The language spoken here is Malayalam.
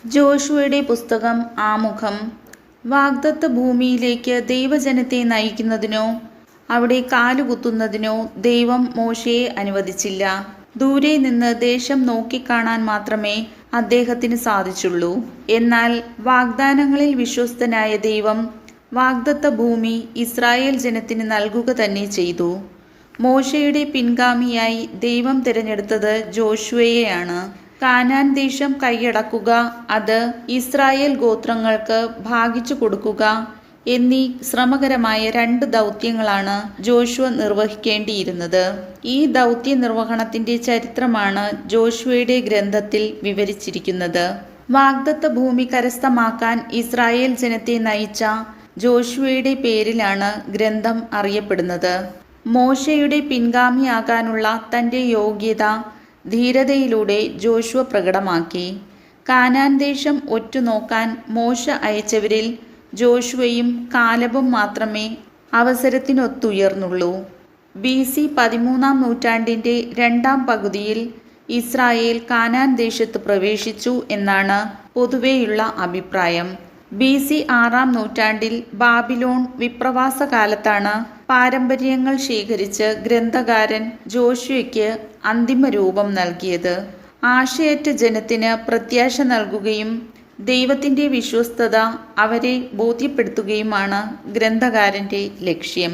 ജോഷുവയുടെ പുസ്തകം ആമുഖം. വാഗ്ദത്ത ഭൂമിയിലേക്ക് ദൈവജനത്തെ നയിക്കുന്നതിനോ അവിടെ കാലുകുത്തുന്നതിനോ ദൈവം മോശയെ അനുവദിച്ചില്ല. ദൂരെ നിന്ന് ദേശം നോക്കിക്കാണാൻ മാത്രമേ അദ്ദേഹത്തിന് സാധിച്ചുള്ളൂ. എന്നാൽ വാഗ്ദാനങ്ങളിൽ വിശ്വസ്തനായ ദൈവം വാഗ്ദത്ത ഭൂമി ഇസ്രായേൽ ജനത്തിന് നൽകുക തന്നെ ചെയ്തു. മോശയുടെ പിൻഗാമിയായി ദൈവം തിരഞ്ഞെടുത്തത് ജോഷുവയെയാണ്. കാനാൻ ദേശം കൈയടക്കുക, അത് ഇസ്രായേൽ ഗോത്രങ്ങൾക്ക് ഭാഗിച്ചു കൊടുക്കുക എന്നീ ശ്രമകരമായ 2 ദൗത്യങ്ങളാണ് ജോഷുവ നിർവഹിക്കേണ്ടിയിരുന്നത്. ഈ ദൗത്യ നിർവഹണത്തിന്റെ ചരിത്രമാണ് ജോഷുവയുടെ ഗ്രന്ഥത്തിൽ വിവരിച്ചിരിക്കുന്നത്. വാഗ്ദത്ത ഭൂമി കരസ്ഥമാക്കാൻ ഇസ്രായേൽ ജനത്തെ നയിച്ച ജോഷുവയുടെ പേരിലാണ് ഗ്രന്ഥം അറിയപ്പെടുന്നത്. മോശയുടെ പിൻഗാമിയാകാനുള്ള തന്റെ യോഗ്യത ധീരതയിലൂടെ ജോഷുവ പ്രകടമാക്കി. കാനാൻ ദേശം ഒറ്റുനോക്കാൻ മോശ അയച്ചവരിൽ ജോഷുവയും കാലബും മാത്രമേ അവസരത്തിനൊത്തുയർന്നുള്ളൂ. BC 13-ാം നൂറ്റാണ്ടിന്റെ 2ാം പകുതിയിൽ ഇസ്രായേൽ കാനാൻ ദേശത്ത് പ്രവേശിച്ചു എന്നാണ് പൊതുവെയുള്ള അഭിപ്രായം. BC 6-ാം നൂറ്റാണ്ടിൽ ബാബിലോൺ വിപ്രവാസ കാലത്താണ് പാരമ്പര്യങ്ങൾ ശേഖരിച്ച് ഗ്രന്ഥകാരൻ ജോഷുവയ്ക്ക് അന്തിമ രൂപം നൽകിയത്. ആശയറ്റ ജനത്തിന് പ്രത്യാശ നൽകുകയും ദൈവത്തിന്റെ വിശ്വസ്തത അവരെ ബോധ്യപ്പെടുത്തുകയുമാണ് ഗ്രന്ഥകാരന്റെ ലക്ഷ്യം.